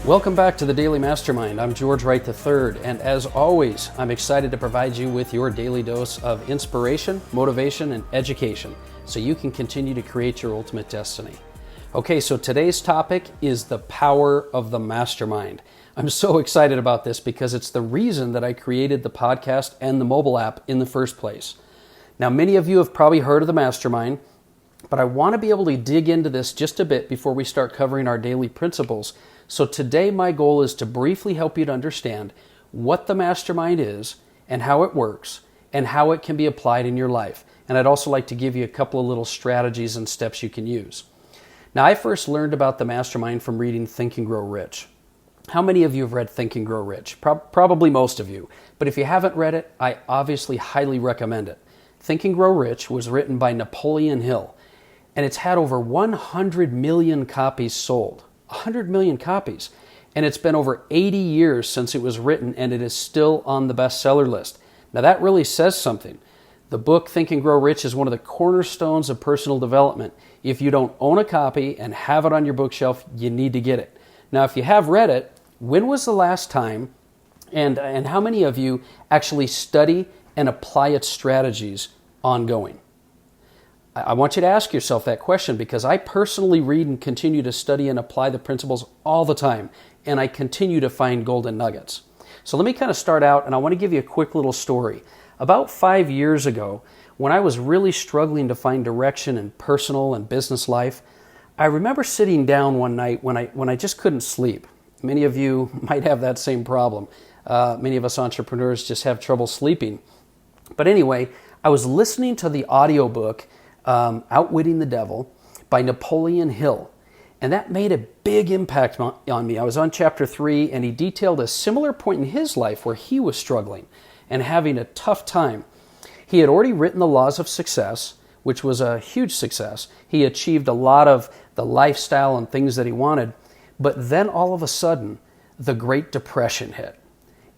Welcome back to the Daily Mastermind. I'm George Wright III, and as always, I'm excited to provide you with your daily dose of inspiration, motivation, and education so you can continue to create your ultimate destiny. Okay, so today's topic is the power of the mastermind. I'm so excited about this because it's the reason that I created the podcast and the mobile app in the first place. Now, many of you have probably heard of the mastermind, but I want to be able to dig into this just a bit before we start covering our daily principles. So today my goal is to briefly help you to understand what the mastermind is and how it works and how it can be applied in your life. And I'd also like to give you a couple of little strategies and steps you can use. Now, I first learned about the mastermind from reading Think and Grow Rich. How many of you have read Think and Grow Rich? Probably most of you. But if you haven't read it, I obviously highly recommend it. Think and Grow Rich was written by Napoleon Hill, and it's had over 100 million copies sold. 100 million copies. And it's been over 80 years since it was written, and it is still on the bestseller list. Now that really says something. The book Think and Grow Rich is one of the cornerstones of personal development. If you don't own a copy and have it on your bookshelf, you need to get it. Now, if you have read it, when was the last time, and how many of you actually study and apply its strategies ongoing? I want you to ask yourself that question because I personally read and continue to study and apply the principles all the time, and I continue to find golden nuggets. So let me kind of start out, and I want to give you a quick little story. About 5 years ago, when I was really struggling to find direction in personal and business life, I remember sitting down one night when I just couldn't sleep. Many of you might have that same problem. Many of us entrepreneurs just have trouble sleeping. But anyway, I was listening to the audiobook Outwitting the Devil by Napoleon Hill. And that made a big impact on me. I was on chapter 3, and he detailed a similar point in his life where he was struggling and having a tough time. He had already written The Laws of Success, which was a huge success. He achieved a lot of the lifestyle and things that he wanted. But then all of a sudden, the Great Depression hit.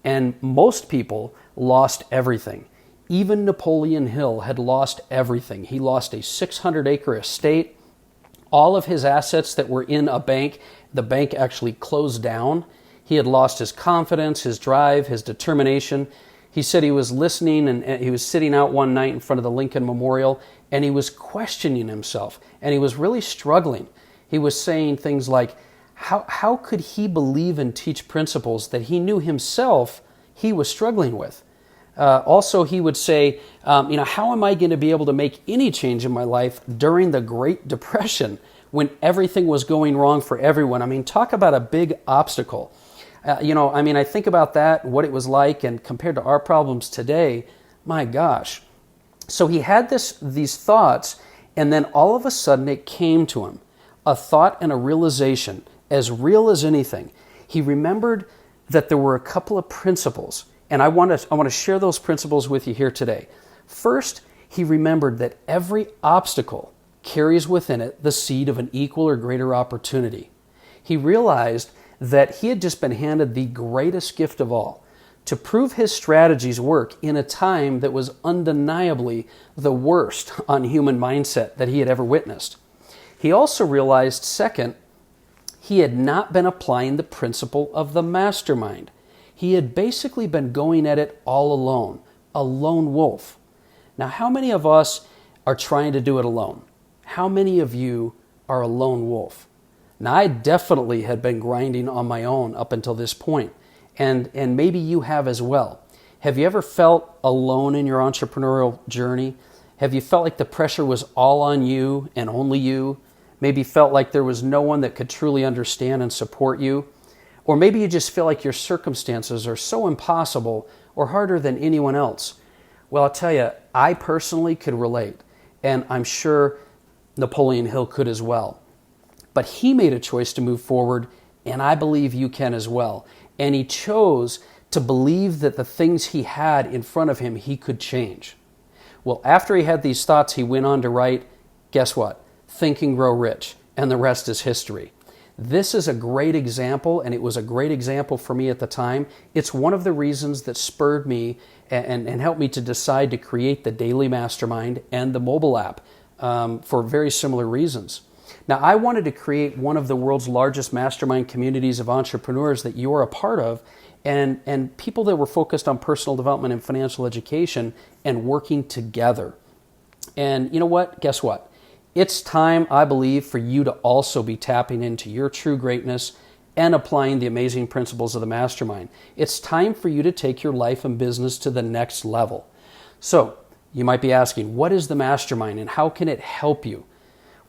And most people lost everything. Even Napoleon Hill had lost everything. He lost a 600-acre estate. All of his assets that were in a bank, the bank actually closed down. He had lost his confidence, his drive, his determination. He said he was listening, and he was sitting out one night in front of the Lincoln Memorial, and he was questioning himself, and he was really struggling. He was saying things like, how could he believe and teach principles that he knew himself he was struggling with? Also, he would say, how am I going to be able to make any change in my life during the Great Depression when everything was going wrong for everyone? I mean, talk about a big obstacle. I think about that, what it was like, and compared to our problems today, my gosh. So he had these thoughts, and then all of a sudden it came to him, a thought and a realization, as real as anything. He remembered that there were a couple of principles. And I want to share those principles with you here today. First, he remembered that every obstacle carries within it the seed of an equal or greater opportunity. He realized that he had just been handed the greatest gift of all, to prove his strategies work in a time that was undeniably the worst on human mindset that he had ever witnessed. He also realized, second, he had not been applying the principle of the mastermind. He had basically been going at it all alone, a lone wolf. Now, how many of us are trying to do it alone? How many of you are a lone wolf? Now, I definitely had been grinding on my own up until this point, and maybe you have as well. Have you ever felt alone in your entrepreneurial journey? Have you felt like the pressure was all on you and only you? Maybe felt like there was no one that could truly understand and support you? Or maybe you just feel like your circumstances are so impossible or harder than anyone else. Well, I'll tell you, I personally could relate, and I'm sure Napoleon Hill could as well. But he made a choice to move forward, and I believe you can as well. And he chose to believe that the things he had in front of him, he could change. Well, after he had these thoughts, he went on to write, guess what? Think and Grow Rich, and the rest is history. This is a great example, and it was a great example for me at the time. It's one of the reasons that spurred me and helped me to decide to create the Daily Mastermind and the mobile app for very similar reasons. Now, I wanted to create one of the world's largest mastermind communities of entrepreneurs that you're a part of, and people that were focused on personal development and financial education and working together. And you know what? Guess what? It's time, I believe, for you to also be tapping into your true greatness and applying the amazing principles of the mastermind. It's time for you to take your life and business to the next level. So, you might be asking, what is the mastermind and how can it help you?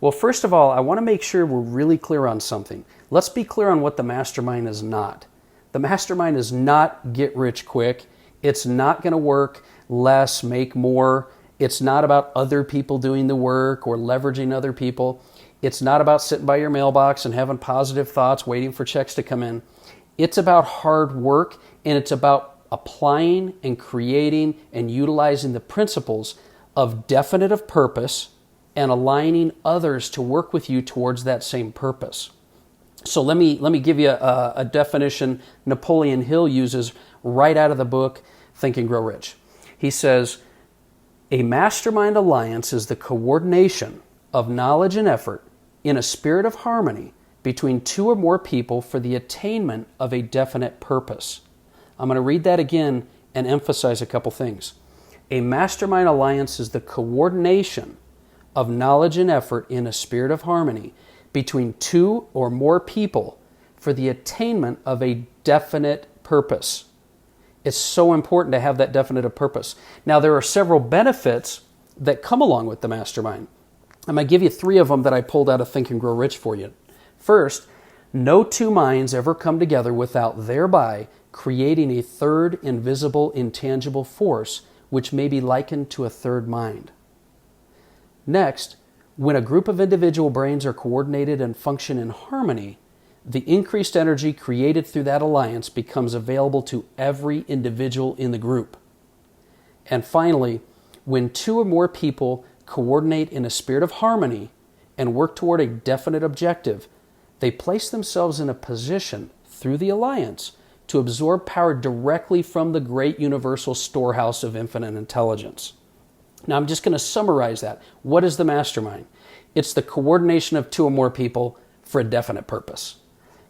Well, first of all, I want to make sure we're really clear on something. Let's be clear on what the mastermind is not. The mastermind is not get rich quick. It's not going to work less, make more. It's not about other people doing the work or leveraging other people. It's not about sitting by your mailbox and having positive thoughts, waiting for checks to come in. It's about hard work, and it's about applying and creating and utilizing the principles of definitive purpose and aligning others to work with you towards that same purpose. So let me give you a definition Napoleon Hill uses right out of the book, Think and Grow Rich. He says, a mastermind alliance is the coordination of knowledge and effort in a spirit of harmony between two or more people for the attainment of a definite purpose. I'm going to read that again and emphasize a couple things. A mastermind alliance is the coordination of knowledge and effort in a spirit of harmony between two or more people for the attainment of a definite purpose. It's so important to have that definitive purpose. Now, there are several benefits that come along with the mastermind. I'm going to give you 3 of them that I pulled out of Think and Grow Rich for you. First, no two minds ever come together without thereby creating a third invisible, intangible force which may be likened to a third mind. Next, when a group of individual brains are coordinated and function in harmony, the increased energy created through that alliance becomes available to every individual in the group. And finally, when 2 or more people coordinate in a spirit of harmony and work toward a definite objective, they place themselves in a position through the alliance to absorb power directly from the great universal storehouse of infinite intelligence. Now, I'm just going to summarize that. What is the mastermind? It's the coordination of 2 or more people for a definite purpose.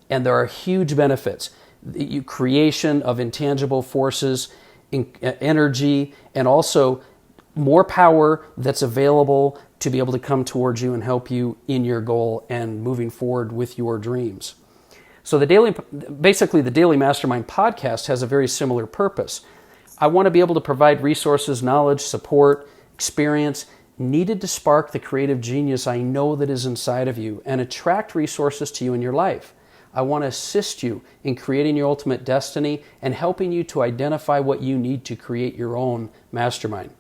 And there are huge benefits. The creation of intangible forces, energy, and also more power that's available to be able to come towards you and help you in your goal and moving forward with your dreams. So the Daily Mastermind podcast has a very similar purpose. I want to be able to provide resources, knowledge, support, experience needed to spark the creative genius I know that is inside of you and attract resources to you in your life. I want to assist you in creating your ultimate destiny and helping you to identify what you need to create your own mastermind.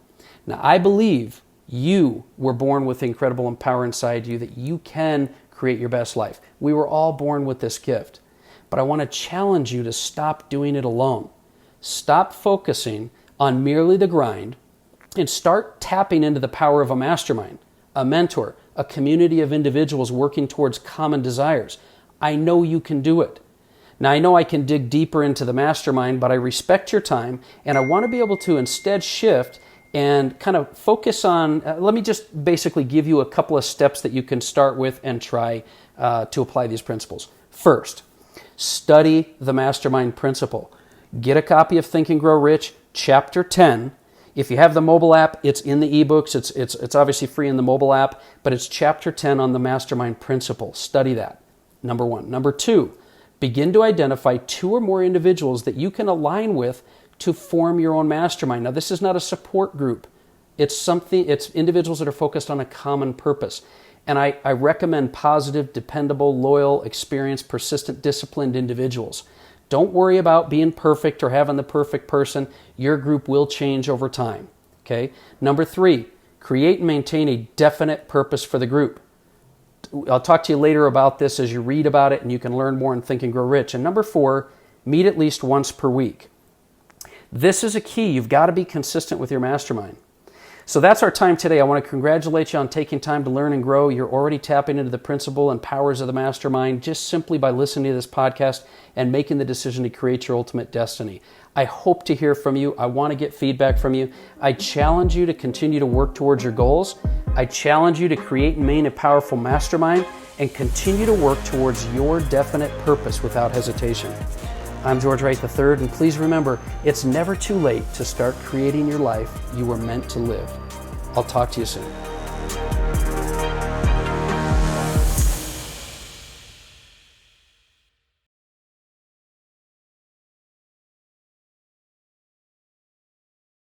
Now, I believe you were born with incredible power inside you that you can create your best life. We were all born with this gift. But I want to challenge you to stop doing it alone. Stop focusing on merely the grind and start tapping into the power of a mastermind, a mentor, a community of individuals working towards common desires. I know you can do it. Now, I know I can dig deeper into the mastermind, but I respect your time, and I want to be able to instead shift and kind of focus on, let me just basically give you a couple of steps that you can start with and try to apply these principles. First, study the Mastermind Principle. Get a copy of Think and Grow Rich, Chapter 10. If you have the mobile app, it's in the ebooks. It's obviously free in the mobile app, but it's Chapter 10 on the Mastermind Principle. Study that, number 1. Number 2, begin to identify 2 or more individuals that you can align with to form your own mastermind. Now, this is not a support group. It's individuals that are focused on a common purpose. And I recommend positive, dependable, loyal, experienced, persistent, disciplined individuals. Don't worry about being perfect or having the perfect person. Your group will change over time. Okay? Number 3, create and maintain a definite purpose for the group. I'll talk to you later about this as you read about it, and you can learn more in Think and Grow Rich. And number 4, meet at least once per week. This is a key. You've got to be consistent with your mastermind. So that's our time today. I want to congratulate you on taking time to learn and grow. You're already tapping into the principle and powers of the mastermind just simply by listening to this podcast and making the decision to create your ultimate destiny. I hope to hear from you. I want to get feedback from you. I challenge you to continue to work towards your goals. I challenge you to create and maintain a powerful mastermind and continue to work towards your definite purpose without hesitation. I'm George Wright III, and please remember, it's never too late to start creating your life you were meant to live. I'll talk to you soon.